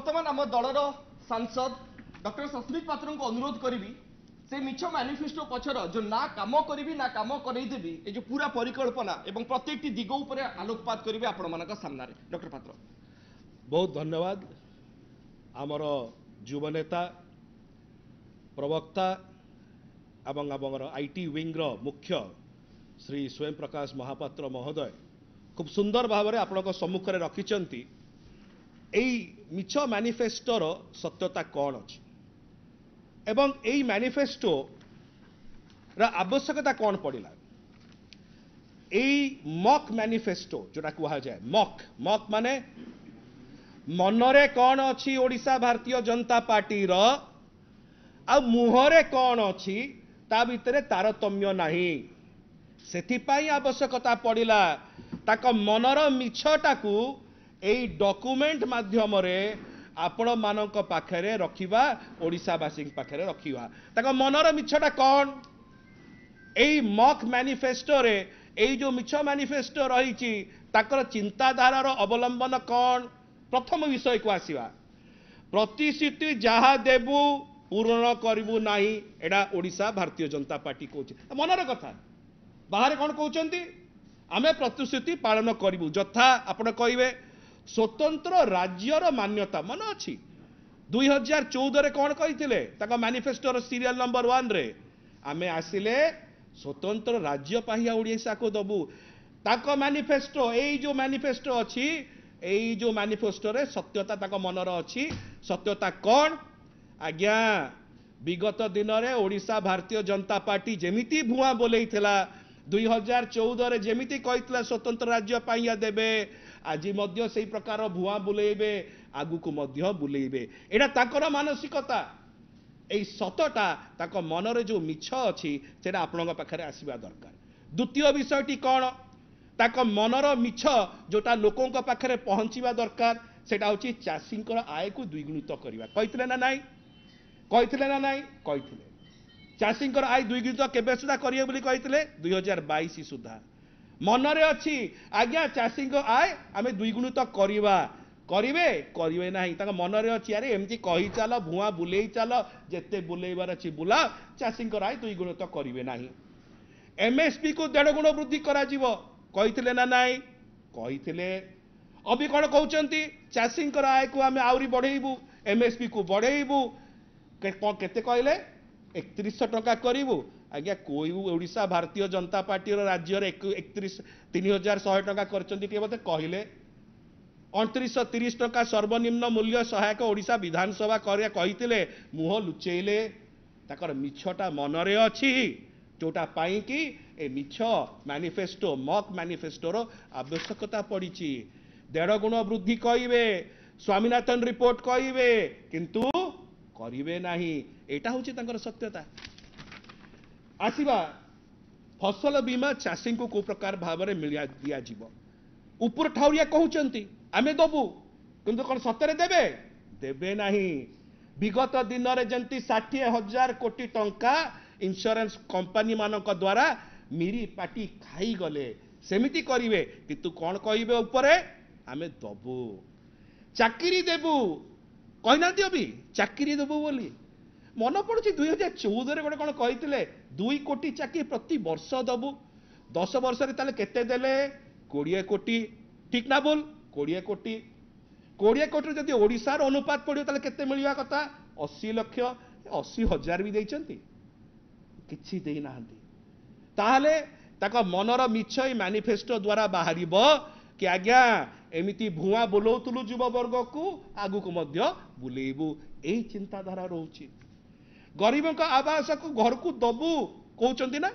बर्तमान आम दलर सांसद डॉक्टर सस्मित पात्र को अनुरोध करी से मिछ मैनिफेस्टो पछर जो ना काम करी ना काम करदेवी ये जो पूरा परिकल्पना एवं प्रत्येक दिग उपर आलोकपात करेंगे आपण मान सामने डॉक्टर पात्र। बहुत धन्यवाद आमर युव नेता प्रवक्ता एवं आमर आईटी विंग मुख्य श्री स्वयं प्रकाश महापात्र महोदय खूब सुंदर भाव में आपण सम्मुख में रखिंट मिछ मैनिफेस्टोर सत्यता कौन अच्छी एवं यही मैनिफेस्टो आवश्यकता कौन पड़ा यही मक मैनिफेस्टो जोटा कह जाए मक मक माने मनरे कौन अच्छी ओडिशा भारतीय जनता पार्टी रो आ मुहरे कौन अच्छी ता भितर तारतम्य नहीं सेथिपाई आवश्यकता पड़ा ताक मनर मिछटाकू एई डॉक्यूमेंट माध्यम रे आपण मानक पाखरे रखिबा ओडिशावासी पाखरे रखिबा ताक मनर मिछटा कौन एई मक मैनिफेस्टो रे एई जो मिछ मैनिफेस्टो रही ताकर चिंताधारार अवलंबन कौन प्रथम विषय को आसीबा प्रतिश्रुति जहा देबू पूर्ण करिबू नाही एडा ओडिशा भारतीय जनता पार्टी कहूँ मनर कथा बाहर कौन कहते आमे प्रतिश्रुति पालन करिबू जथा आपण कहिबे स्वतंत्र राज्यर मान्यता मन अच्छी 2014 रे कौन कही मैनिफेस्टोर सीरियल नंबर 1 रे आमे आसिले स्वतंत्र राज्य पाहिया ओडिशा को दबू ताक मैनिफेस्टो एई जो मैनिफेस्टो अच्छी एई जो मैनिफेस्टो रे सत्यता ताक मनर अच्छी सत्यता कौन आज्ञा विगत दिन रे ओडिशा भारतीय जनता पार्टी जेमिति भुआ बोलेइथिला 2014 रे जेमिति कहितला स्वतंत्र राज्य पाइया देबे आज मध्य से प्रकार भुआ बुलेबे आगु को मध्य बुलेबे एटा ताकर मानसिकता एई सतटा ताक मनरे जो मिछ अछि सेटा आपनका पाखरे आसीबा दरकार। द्वितीय विषयटी कौन ताक मनर मिछ जोटा लोकों पाखरे पहुंचीबा दरकार सेटा होची चाषींकर आय को द्विगुणित करबा कहितले ना नाही कहितले चाषींकर आय द्विगुणित केबे सुधा करिए बोली कहितले 2022 सुधा मनरे अच्छी आज्ञा चाषी आय आमे द्विगुणित करिवे नाही ताका मनरे अच्छी अरे एमती कही चल भुआ बुले चल जेते बुलेबार अच्छी बुला चाषी आय द्विगुणित करिवे नाही एमएसपी को 1.5 गुण वृद्धि करा जीवो कहितले ना नाही कहितले अभी कौन कहउचंती चाषी आय को आमे आउरी बढ़ेबू एमएसपी को बढ़ेबू केते कहले 3100 टका करिवु आज्ञा कोई ओडिशा भारतीय जनता पार्टी राज्य 31,100 टका करचंती मते कहले 2930 टका सर्वनिम्न मूल्य सहायक ओडिशा विधानसभा करे कहितले मुह लुचेइले ताकर मिछटा मनरे अछि जोटा पाई कि ए मिछ मैनिफेस्टो मक मैनिफेस्टोर आवश्यकता पड़ी 1.5 गुण वृद्धि कहिबे स्वामीनाथन रिपोर्ट कहिबे किंतु करिवे नाही एटा होची तांकर सत्यता। आसीबा फसल बीमा चाषी को को प्रकार भाव में मिलिया दिया जीव ऊपर ठाउरिया कहउचंती आमे दबू किंतु कोन सतरे देबे देबे नाही विगत दिन रे जंती 60,000 कोटी टंका इंश्योरेंस कंपनी मानक द्वारा मिरी पाटी खाई गले सेमिति करिवे किंतु कोन कहिबे ऊपरे आमे दबू चाकरी देबू कहना अभी चाकरी देबू बोली मन पड़ुची 2014 रे कौन कही 2 कोटी चाकरी प्रति वर्ष दबू 10 वर्ष रे केते देले 20 कोटी ठीक ना बोल 20 कोटी जदि ओडिशार अनुपात पड़ो ताले केते मिलवा कथा 80 लाख 80,000 भी देइचंती किछि देई नाहंती ताहले ताका मनर मिछ मैनिफेस्टो द्वारा बाहरिबो कि आज्ञा एमिति भुआ बुलाउतलु युव वर्ग को आगु को मध्य बुलेबू यही चिंताधारा रोची गरीबों का आवास को घर को दबू कहते ना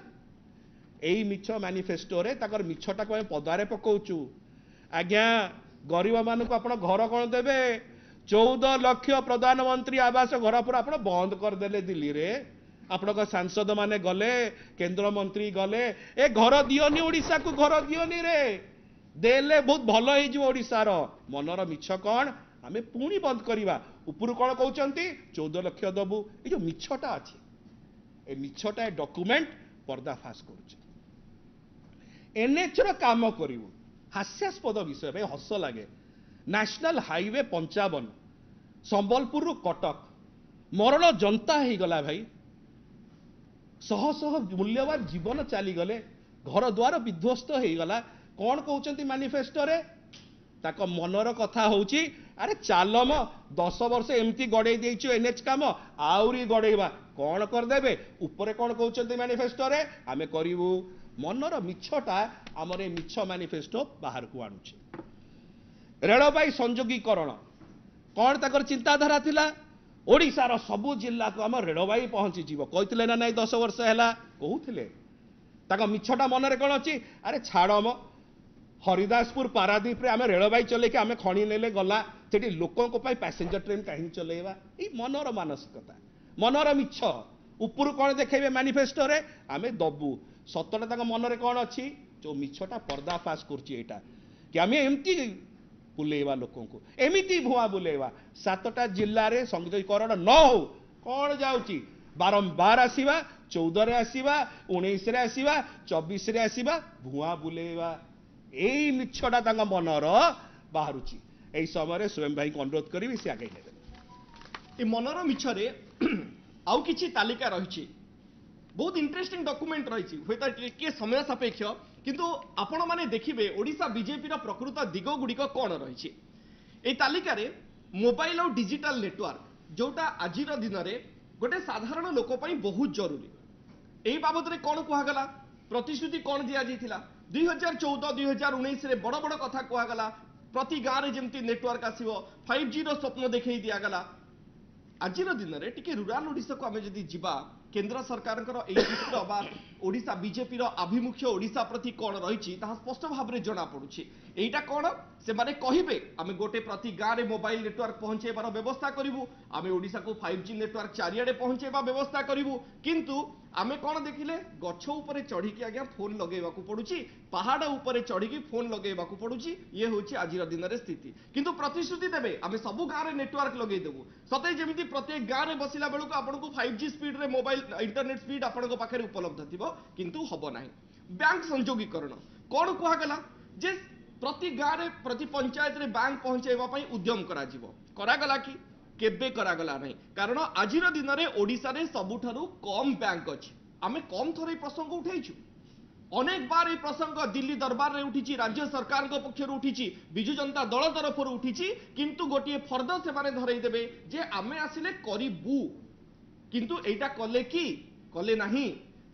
यही मिछ मैनिफेस्टो रे ताकर मिछटा को पदारे पकाउचु आज्ञा गरीब मान को आपण घर कौन देवे 14 लाख प्रधानमंत्री आवास घर पर आप बंद करदे दिल्ली रे आपण सांसद माने गले केंद्र मंत्री गले ए घर दियोनी ओडिशा को घर दियोनी रे देले बहुत भल ओडिशार मनर मिछ कौन आमे पुणी बंद करवा ऊपर कौन कहते 14 लाख दबू ये जो मिछटा अच्छी ए मिछटा डॉक्यूमेंट पर्दाफाश कर एनएच काम करू हास्यास्पद विषय भाई हस लगे नेशनल हाईवे 55 संबलपुर कटक मरण जनता हो गला भाई शह शह मूल्यवान जीवन चलीगले घर द्वार विध्वस्त हो गला कौन कहते मैनिफेस्टो रे ताको मनर कथा होची अरे चालम 10 वर्ष एमती गड़े देइछु एनएच काम आउरी गड़ेबा कौन करदेबे ऊपर कौन कहते मैनिफेस्टो रे आमे करिवु मनर मिछटा आमर ए मिछ मैनिफेस्टो बाहर को आणुछि रेलबाई संयोगीकरण कौन ताकर चिंताधारा थिला ओडिशार सबु जिल्ला को आम रेलबाई पहुंची जीव कहते ना नहीं 10 वर्ष है कहते ताको मिछटा मनरे कौन अच्छी अरे छाड़म हरिदासपुर पारादीप रे आमे रेलबाई चले कि आमे खणी नेले गला सेठी लोकों को पाई पैसेंजर ट्रेन कहीं चलेबा ई मनर मानसिकता मनर मिछ ऊपर कौन देखेबे मैनिफेस्टो रे आमे दबु सतटा ताको मनरे कौन अच्छी जो मिछटा पर्दाफाश करछि एटा कि आमे एमती बुलेवा लोकों को एमिति भुआ बुलेवा 7टा जिल्ला रे संयोगीकरण न हो कौन जाउची बारंबार आसीबा 14 रे आसीबा 19 रे आसीबा 24 रे आसीबा भुआ बुलेवा एई मिछटा तांग मनर बाहरुची एई समय स्वयं भाई को अनुरोध करी से आगे नेबे ए मनर मिछरे आउ किछि तालिका रहिछि बहुत इंटरेस्टिंग डॉक्यूमेंट रहिछि होता के समय सापेक्ष किंतु आपण माने देखिबे ओडिशा बीजेपी रा प्रकृत दिग गुडिक कोन रहिछि ए तालिका रे मोबाइल और डिजिटल नेटवर्क जोटा आजिर दिन रे गोटे साधारण लोक पई बहुत जरूरी एई बाबत रे कोन कुहा गला प्रतिश्रुति कोन दिया जाइथिला 2014 2019 रे बड़ बड़ कथा कुहा गला प्रति गाँ रे जेमती नेटवर्क आसीबो 5G रो स्वप्न देखै दिया गला आजिर दिन रे टिके रूराल ओडिशा को आमे जदी जिबा केंद्र सरकार ओडिशा बीजेपी आभिमुख्य ओडिशा प्रति कौन रही स्पष्ट भाव में जना पड़ुछि एटा कौन से माने कहिबे आमे गोटे प्रति गाँ रे मोबाइल नेटवर्क पहुंचेबार व्यवस्था करिवु आमे ओडिशा को 5G नेटवर्क चारियाडे पहुंचेबा व्यवस्था करिवु किंतु आमे कौन देखिले गछ ऊपर चढ़ी आज्ञा फोन लगेबाकू पड़ुछि पहाड़ ऊपर चढ़ी फोन लगेबाकू पड़ुछि ये होछि आजिर दिन रे स्थिति किंतु प्रतिश्रुति देबे आमे सबु गाँ रे नेटवर्क लगे देबु सते जेमिति प्रत्येक गाँ रे बसिला बेलको आपनको 5G स्पीड रे मोबाइल इंटरनेट स्पीड आपनको पाखरे उपलब्ध थिबो किंतु हबो नाही बैंक संयोगीकरण कोन कुहा गला जे प्रति गाँ रे प्रति पंचायत रे बैंक पहुंचेबा पई उद्यम करा जिवो करा गला कि केबे करा गला नहीं कारण आजिर दिन रे ओडिसा रे सबुठारु कम बैंक अछि आमे कम थरे प्रसंग उठैछु अनेक बार ये प्रसंग दिल्ली दरबार रे उठिछि राज्य सरकार को पक्षर उठिछि बिजु जनता दल तरफ उठिछि किंतु गोटिए फर्द से माने धरई देबे जे आमे आसिले करिबु किंतु एटा कले कि कले नाही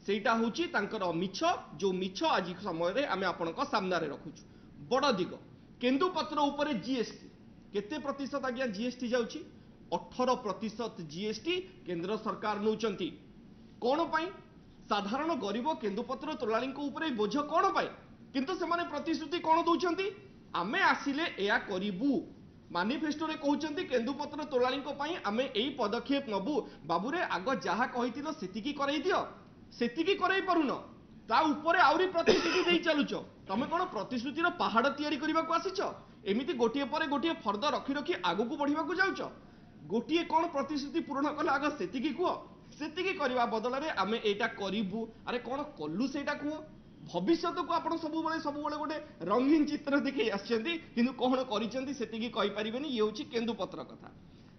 सेटा होछि तांकर मिछ जो मिछ आज समय रे आमे आपनक सामना रे रखुछु बड़ दिग केंदुपत्र ऊपर जीएसटी केते प्रतिशत आज्ञा जीएसटी जाउछि 18% जीएसटी केंद्र सरकार नौचंती कोन पाई साधारण गरीब केंदुपत्र तोलाणी ऊपर बोझ कोन पाई किंतु से माने प्रतिश्रुति कोन दउचंती आमे आसिले एया करिबु मैनिफेस्टो रे कहउचंती केंदुपत्र तोलाणी को पाई आमे एई पदक्षेप नबु बाबू रे आगो जहा कहितिलो सेतिकी करई दियो सेतिकी करई परुनो ता ऊपर आउरी प्रतिश्रुति देई चलुचो तमे कोन प्रतिश्रुति रो पहाड़ तयारी करबा को आसीचो एमिति गोटिए परे गोटिए फर्द रखी रखी आगु को बढ़िबा को जाउचो गोटिए कोन प्रतिश्रुति पूर्ण कला आगो सेतिकी कुओ सेतिकी करबा बदल रे आमे एटा करिबु अरे कोन कल्लु सेटा कुओ भविष्य को आपण सब बेले गोटे रंगीन चित्र देखै आछंती किंतु कोन करिसेंती सेतिकी कहि परिबेनी ये होची केंदुपत्र कथा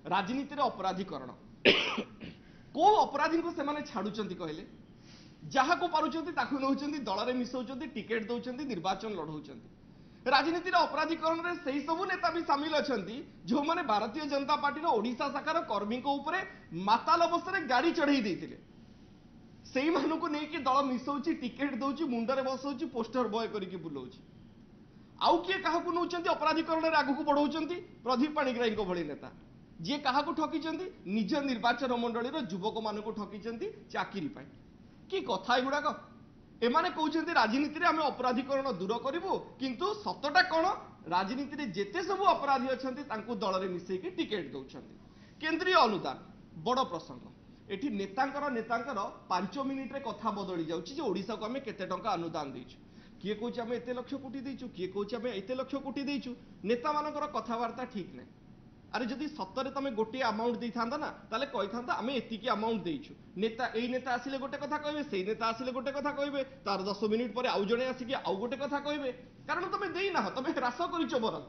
राजनीति रे अपराधीकरण को अपराधी को से माने छाडुचंती कहले जहा को पारुचंती ताकु नउचंती दल रे मिसौचंती टिकेट दउचंती निर्वाचन लढौचंती राजनीति रे अपराधीकरण रे सेही सब नेता भी शामिल अछंती जो माने भारतीय जनता पार्टी रो ओडिशा शाखार कर्मी को ऊपर माताल अवस्था रे गाड़ी चढ़ाई देथिले सेही मानु को नेकी दल मिसौची टिकेट दउची मुंडरे बसौची पोस्टर बॉय करिके बुलौची आउ किए काहा को नउचंती अपराधीकरण रे आगु को बढ़ौचंती प्रदीप पाणिग्राही को भली नेता जे काहा को ठकीचंती निज निर्वाचन मंडली रो युवक मानु को ठकीचंती चाकरी पाई कि कथा एगुड़ाक एमाने कहउचंती राजनीति रे आमे अपराधीकरण दूर करिवु किंतु सतटा कोन राजनीति रे जेते सब अपराधी अछंती तांकु दल रे मिसै के टिकेट दउछंती केंद्रीय अनुदान बड़ प्रसंग एठी नेतांकर 5 मिनिट रे कथा बदली जाउची जे ओडिसा को आमे केते टंका अनुदान देइछु किए कहउछ आमे एते लक्ष कोटी देइछु किए कहउछ आमे एते लक्ष कोटी देइछु नेता मानकर कथावार्ता ठीक नै अरे जदि सत्तरे तमे गोटे अमाउंट दे था ना ताले कहि था आमे एतिकी अमाउंट देइछु नेता एई नेता आसिले गोटे कथा कहबे सेई नेता आसिले गोटे कथा कहबे तार 10 मिनिट पर आउ जणे आसिके आउ गोटे कथा कहबे कारण तमे देई ना तमे ह्रास करिचो बर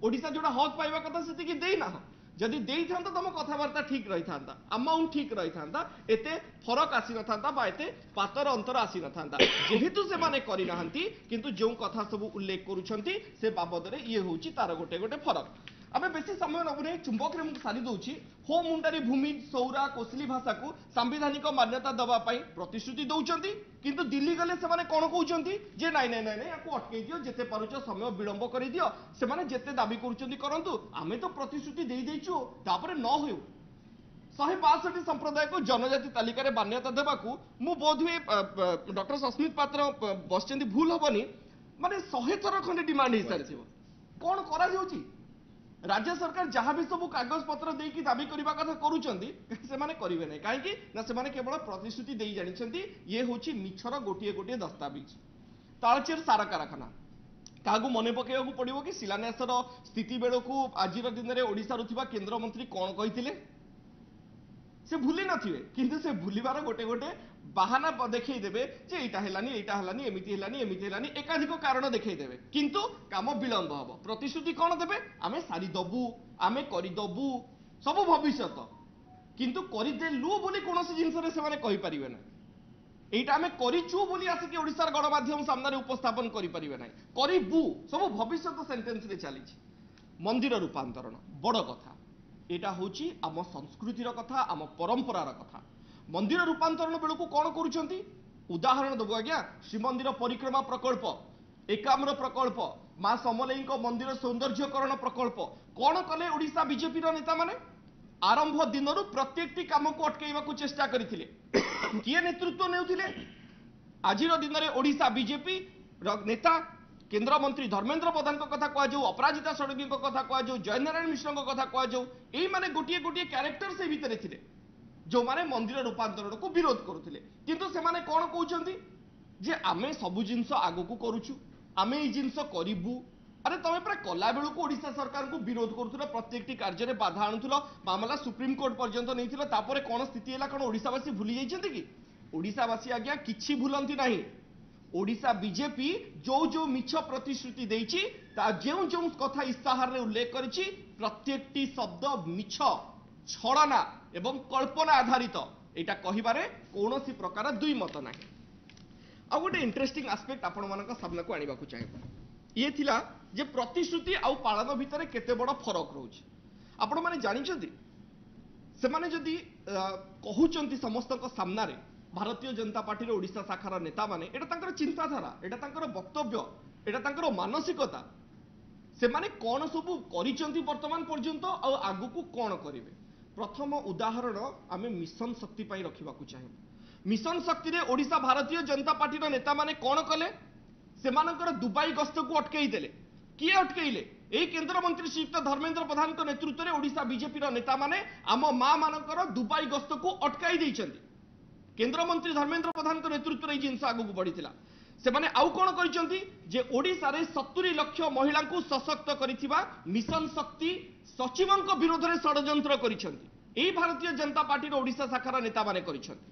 ओडिसा जोडा हक पाइबा कथा सेतिकी देई ना जदि देइथांता तम कथाबार्ता ठीक रही था अमाउंट ठीक रही था एते फरक आसी न था बा एते पातर अंतर आसी न था जेहेतु से माने करि नाहंती किंतु जो कथा सब उल्लेख करूछंती से बाबद रे ये होची तार गोटे गोटे फरक आमे बेसी समय नबुने चुंबक रे मु सारी दउची हो मुंडारी भूमि सौरा कोसली भाषा को सांविधानिक मान्यता दबा पई प्रतिश्रुति दउचंती किंतु दिल्ली गले से माने कोन कहउचंती जे नाइ नाइ नाइ याको अटकै दियो जेते पारुच समय विलंब करि दियो से माने जेते दाबी करूचंती करंतु आमे तो प्रतिश्रुति देई देइछु तापरे न होउ 162 संप्रदाय को जनजाति तालिका रे मान्यता देबाकू मु बोधवे डॉक्टर सस्मित पात्र बसचंती भूल हबनी माने 100 थर खंडे डिमांड हिसार थिबो कोन करा जाउची राज्य सरकार जहाँ भी सब कागज पत्र देकी दाबी करबा कथा करूचंती से माने करिवे नै काहे कि ना से माने केवल प्रतिश्रुति देई जानिछंती ये होची मिछर गोटिए गोटिए दस्तावेज तालचेर सारा कारखाना कागु मने पकेयाकू पड़िबो कि शिलान्यासर स्थिति बेळकू आजिर दिन रे ओडिसा रुथिबा केंद्र मंत्री कोन कहिथिले से भूली नथिबे किंतु से भूलिबार गोटे गोटे बाहाना देखई देबे जे एटा हेलानी एमिति हेलानी एकाधिक कारण देखई देबे किंतु काम विलंब हबो प्रतिश्रुति कोन देबे आमे सारी दबु आमे करि दबु सब भविष्यत किंतु करि देलु बोली कोनोसी जिंस रे से माने कहि परिबे ना एटा आमे करिचु बोली आसे कि ओडिसार गणमाध्यम सामने रे उपस्थापन करि परिबे ना करिबु सब भविष्यत सेंटेंस रे चलीछि मंदिर रूपांतरण बड़ कथा एटा होची आम संस्कृतिर कथा आम परंपरार कथा मंदिर रूपांतरण बेलू कौन करुछंती उदाहरण देबो आज्ञा श्रीमंदिर परिक्रमा प्रकल्प एकाम्र प्रकल्प मां समलेई मंदिर सौंदर्यकरण प्रकल्प कौन कले ओडिशा बीजेपी नेता माने आरंभ दिनरू प्रत्येकटी काम को अटकेइबा को चेष्टा करथिले किए नेतृत्व नेउथिले आजिर दिन रे ओडिशा बीजेपी नेता केंद्र मंत्री धर्मेंद्र प्रधान को कथा कह जाऊ अपराजिता षडंगी को कथा कह जाऊ जयनारायण मिश्र को कथा कह जाऊ एई माने गोटिए गोटिए कैरेक्टर से भितरे थिले जो माने मंदिर रूपांतरण को विरोध करुथिले किंतु से माने कोन कहउचंती जे आमे सब जिंस आगो को करूछु आमे ई जिंस करिबु अरे तमे प्रा कला बेलू को ओडिशा सरकार को विरोध करुथुलो प्रत्येकटी कार्य रे बाधा आनुथुलो मामला सुप्रीम कोर्ट पर्यंत नैथिलो तापरे कोन स्थिति हैला कोन ओडिसावासी भूली जाइछन्ती कि ओडिसावासी आज्ञा किछि भूलंती नाही ओडिशा बीजेपी जो जो मिछ प्रतिश्रुति देइछि ता जेउ जेउ कथा इस्ताहार रे उल्लेख करिछि प्रत्येकटी शब्द मिछ छड़ना एवं कल्पना आधारित एटा कहिबारे कोनोसी प्रकार दुई मत नाही आ गोटे इंटरेस्टिंग एस्पेक्ट आपण मानक सामने को आनिबा को चाहे ये थिला जे प्रतिश्रुति आ पालन भितरे केते बड़ फरक रहउछि आपण माने जानि छथि से माने जदी कहउचंती समस्त को सामना रे भारतीय जनता पार्टी रे ओडिशा शाखार नेता माने एटा तांकर चिंताधारा एटा तांकर वक्तव्य एटा तांकर मानसिकता से माने कोन सब करिचंती वर्तमान पर्यंत आ आगु को कोन करिवे प्रथम उदाहरण आमे मिशन शक्ति पई रखिबा को चाहे मिशन शक्ति रे ओडिशा भारतीय जनता पार्टी रो नेता माने कोन कले से मानकर दुबई गस्त को अटकेई देले किए अटकेइले एई केंद्र मंत्री श्रीयुक्त धर्मेंद्र प्रधान को नेतृत्व रे ओडिशा बीजेपी रो नेता माने आम मां मानकर दुबई गस्त को अटकाई दैछंती केंद्र मंत्री धर्मेंद्र प्रधान को नेतृत्व रे जिंस आगु को बढ़िथिला से माने आउ कोन करिसंती जे ओडिसा रे 70 लाख महिला को सशक्त करिथिबा मिशन शक्ति सचिवों को विरोध रे षडयंत्र करिसंती एई भारतीय जनता पार्टी रो ओडिशा शाखार नेता माने करिसंती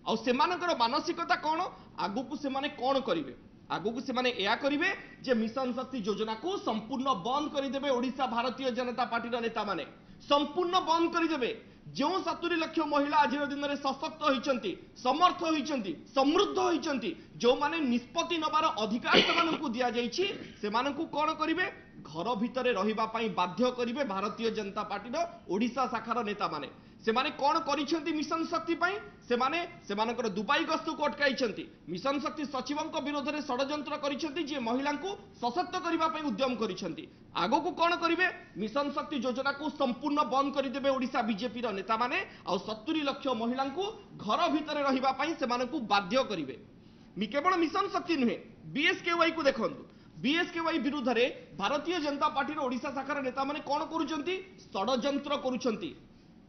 आ सेमानकर मानसिकता कोन आगु को से माने कोन करिवे आगु को से माने एया करिवे जे मिशन शक्ति योजना को संपूर्ण बंद करि देबे ओडिशा भारतीय जनता पार्टी रो नेता माने संपूर्ण बंद करि देबे जो 70 लाख महिला आज दिन में सशक्त होइचंती समर्थ होइचंती समृद्ध होइचंती जो माने निष्पत्ति नबार अधिकार सेमानकु दिया जाइछि सेमानकु कोन करिवे घर भितरे रहिबा पई बाध्य करिवे भारतीय जनता पार्टी रो ओडिशा शाखार नेता माने सेमाने कोन करिसंती मिशन शक्ति पई सेमाने सेमानकर दुबई गस्त को अटकाइछंती मिशन शक्ति सचिवों को विरोध रे षडयंत्र करिसंती जे महिला को सशक्त करिबा पई उद्यम करिसंती आगो को कोन करिवे मिशन शक्ति योजना को संपूर्ण बंद करि देबे ओडिशा बीजेपी रो नेता माने आ 70 लाख महिला को घर भितरे रहिबा पई सेमानकु बाध्य करिवे केवल मिशन शक्ति नुहे बीएसकेवाई को देखंतु बीएसकेवाई विरुद्ध रे भारतीय जनता पार्टी रो ओडिशा शाखार नेता माने कोन करूचंती षडयंत्र करूचंती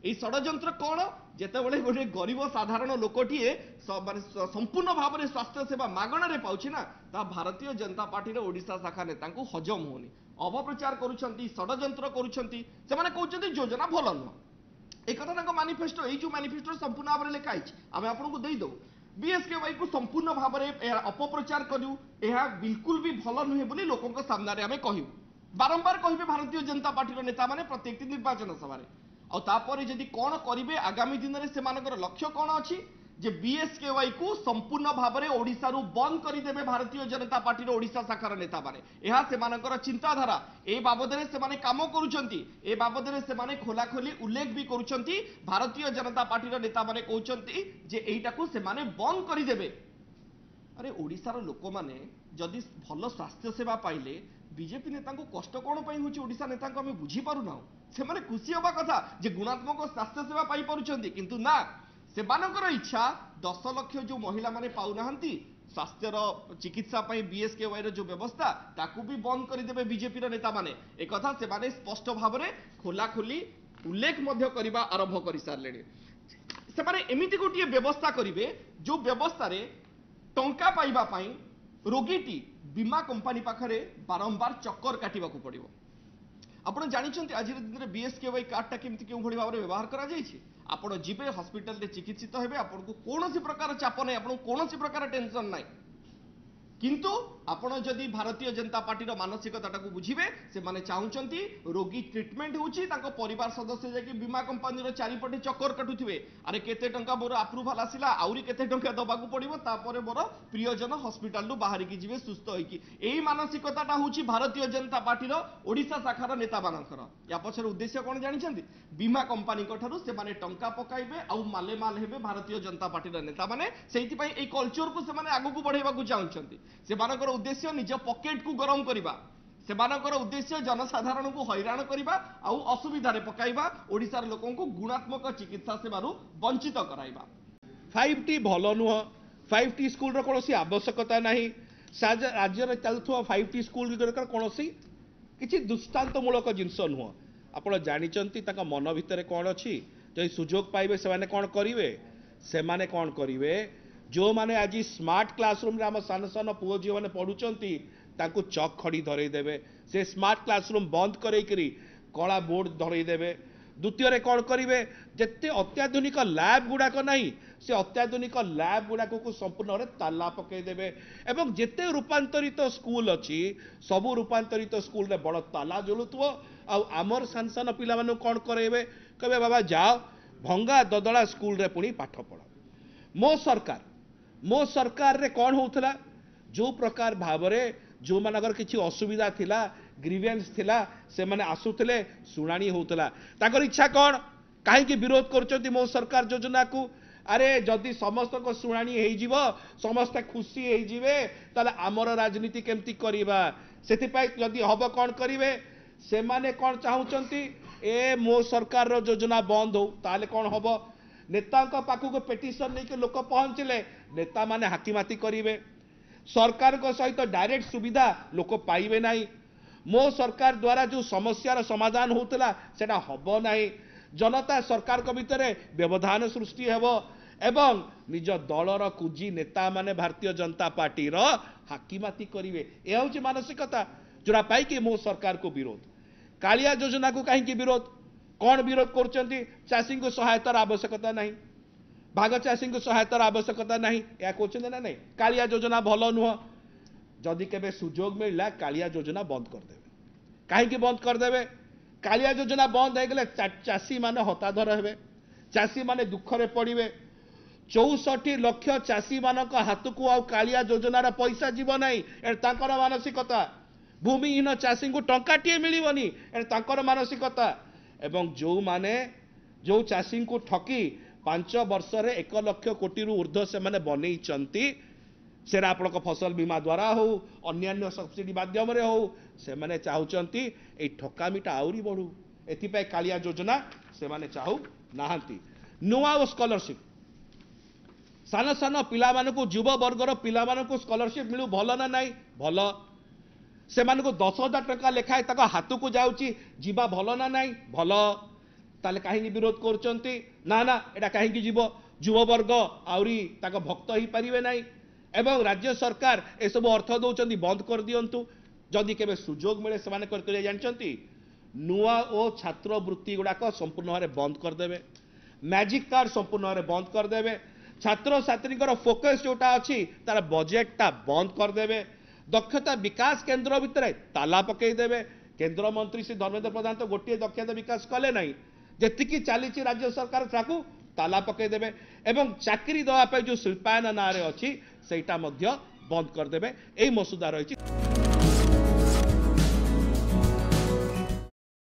এই ষড়যন্ত্র কোন যেতেবেলে গোটে গরিব সাধারণ লোকটিয়ে সম্পূর্ণ ভাবে স্বাস্থ্য সেবা মাগଣାରେ পাউছি না তা ভারতীয় জনতা পার্টির ওড়িশা শাখা নেতাଙ୍କୁ হজম হোনি অপপ্রচার করুছন্তি ষড়যন্ত্র করুছন্তি সেমানে কହୁଛନ୍ତି যোজনা ভাল নহ এই কথা তাଙ୍କ ম্যানিফেস্টো এই যে ম্যানিফেস্টো সম্পূর্ণ ভাবে লেখা আছে আমি আপনাଙ୍କୁ দেই দউ बीएसकेवाई को संपूर्ण भाव में अपप्रचार करू यह बिल्कुल भी भल नुहे बोली लोकों सामने आमे कहू बारंबार कहिबे भारतीय जनता पार्टी नेता माने प्रत्येक निर्वाचन सभा आपर जदि कौन करेंगे आगामी दिन में से लक्ष्य कौन अच्छी जे बीएसकेवाई को संपूर्ण भाव में ओडिशा रु बंद करदेवे भारतीय जनता पार्टी ओडिशा शाखार नेता माने यह से चिंताधारा ए बाबद से काम करुचंती ए बाबद से खोलाखोली उल्लेख भी करुचंती भारतीय जनता पार्टी नेता माने कहउचंती जे एइटा को से बंद करदेवे। अरे ओडिशार लोक माने जदि भल स्वास्थ्य सेवा पाइले बीजेपी नेता को कष्ट कौन पाई होची ओडिशा नेता को आम बुझी पारु ना से माने खुशी होबा कथा जे गुणात्मक स्वास्थ्य सेवा पाई पारुचंती किंतु ना से इच्छा 10 लाख जो महिला माने पाउनाहंती स्वास्थ्य चिकित्सा बीएसकेवाई जो व्यवस्था ताकू भी बंद करदेवे बीजेपी नेता माने एक कथा से माने स्पष्ट भाव में खोलाखोली उल्लेख मध्य करबा आरंभ कर सारे से माने एमिति गोटे व्यवस्था करिवे जो व्यवस्था रे टंका पाइबा पाई रोगीटी बीमा कंपनी पाखरे बारंबार चक्कर काटिबा को पड़िबो। आपण जानिछंती आज दिन में बीएसकेवाई कार्डटा केमती केउ भली भाव व्यवहार करा जायछि आपण जिबे हॉस्पिटल रे चिकित्सित हेबे आपण को कोनोसी प्रकार चाप नै आपण कोनोसी प्रकार टेंशन नै किंतु आपण जदि भारतीय जनता पार्टी मानसिकता को बुझिबे से माने चाहुचंती रोगी ट्रीटमेंट होची तांको परिवार सदस्य जे कि बीमा कंपनी रो चारिपटे चक्कर काटुथिबे अरे केते टंका मोर अप्रूवल आसिला आउरी केते टंका दबाकू पड़िबो तापरे मोर प्रियजन हॉस्पिटल रु बाहर की जिवे सुस्थ होइकी एही मानसिकताटा होची भारतीय जनता पार्टी रो ओडिशा शाखार नेता मानकर या पछर उद्देश्य कोन जानिछंती बीमा कंपनी कोठारु से माने टंका पकाइबे आउ माले माल हेबे भारतीय जनता पार्टी रो नेता माने सेहिति पई एई कल्चर को से माने आगु को बढ़ाइबा को चाहुचंती से मानकर उद्देश्य निज पॉकेट को गरम करिबा से मानकर उद्देश्य जनसाधारण को हैरान करिबा आउ असुविधा रे पकाइबा ओडिसार लोकन को गुणात्मक चिकित्सा सेवारु वंचित कराइबा। 5T भलो नुह 5T स्कूल रो कोनोसी आवश्यकता नाही राज्य रे चलथुवा 5T स्कूल गर कोनोसी किछि दुष्टांतमूलक जिंस नुह आपण जानिचंती ताका मन भितरे कोन अछि जे सुजोग पाइबे से माने कोन करिवे से माने कोन करिवे जो माने आज स्मार्ट क्लासरूम रे हम सान सान पुओ जी माने पढुचंती ताकू चक खड़ी धरई देबे से स्मार्ट क्लासरूम बंद करई करी कला बोर्ड धरई देबे। द्वितीय रे कोन करिवे जत्ते अत्याधुनिक लैब गुडा को नहीं से अत्याधुनिक लैब गुडा को संपूर्ण रे ताला पकई देबे एवं जत्ते रूपांतरित स्कूल अछि सबु रूपांतरित स्कूल रे बड़ ताला जोलुतबो आ हमर सान सान पिला मानु कोन करैबे कहबे बाबा जाओ भंगा ददला स्कूल रे पुनी पाठ पढ़। मो सरकार रे कौन होउथला जो प्रकार भावरे जो मानकर किछि असुविधा थिला ग्रीवेंस थिला से माने आसुथले सुनानी होउथला ताकर इच्छा कौन काहे कि विरोध करचंती मो सरकार योजना को अरे जदि समस्त को सुनानी हेई जीवो समस्त खुशी हेई जीवे ताले हमर राजनीति केमती करिबा सेति पई जदि हबो कौन करिवे से माने कौन चाहुचंती ए मो सरकार रो योजना बंद हो ताले कौन हबो नेता पाखक पेटिशन नहीं लोक पहुंचले नेता माने हाकीमाती करेंगे सरकार को सहित डायरेक्ट सुविधा लोक पाइबे नहीं मो सरकार द्वारा जो समस्यार समाधान होता सेटा हब नहीं जनता सरकार को भितर व्यवधान सृष्टि हेबो एवं निज दलर कुजी नेता माने भारतीय जनता पार्टी रो हाकीमाती करेंगे यह हूँ मानसिकता जोड़ा पाई मो सरकार को विरोध कालिया योजना को कहीं विरोध कौन विरोध करचंती चाषी को सहायतार आवश्यकता नहीं भाग चाषी को सहायतार आवश्यकता नहीं या कहते ना नहीं कालिया योजना भल नुह जदि केबे सुजोग मिलला कालिया योजना बंद करदेवे कहीं बंद करदेवे कालिया योजना बंद हो गले चाषी माने हताधर हेबे चाषी माने दुखरे पड़िबे 64 लाख चाषी मानक हाथ को आ कालिया योजनार पैसा जीव नहीं एकर मानसिकता भूमिहीन चाषी को टंकाटिए मिलबनी एकर मानसिकता एवं जो माने जो चाषी को ठकी 5 वर्ष रे 1 लाख कोटी रु ऊर्ध्व से माने बनै चंती सेरा आपण को फसल बीमा द्वारा हो अन्य सब्सिडी माध्यम रे हो से माने चाहुचंती ए ठकामीटा आउरी बढ़ू एथि पय कालिया योजना से माने चाहू नाहंती नुआ स्कॉलरशिप सान सान पिला मानकु युवा वर्गर पिला मानकु स्कॉलरशिप मिलू भल ना नहीं भल से मानकु 10,000 टका लेखाए तक हाथ को जाउची जीवा भल ना नहीं भल ताले कहीं विरोध करचंती ना ना एटा कहीं जीव युवा वर्ग आउरी ताक भक्त ही पारिबे नहीं एवं राज्य सरकार ए सब अर्थ दौरान बंद कर दियंतु जदि केबे सुजोग मिले से माने कर जानचंती नुआ ओ छात्रवृत्ति गुड़ाक संपूर्ण भाव बंद करदेवे मैजिक कार्ड संपूर्ण भाव बंद करदेवे छात्र छात्री फोकस जोटा अच्छी तार बजेटा बंद करदेवे दक्षता विकास केन्द्र भितर ताला पकईदेवे केंद्रमंत्री श्री धर्मेंद्र प्रधान तो गोटे दक्षता विकास कले नहीं जी चली राज्य सरकार ताकू ताला पकईदेवे एवं चाकरी देवाई जो शिल्पायन ना अच्छी बंद करदे यही मसुदा रही।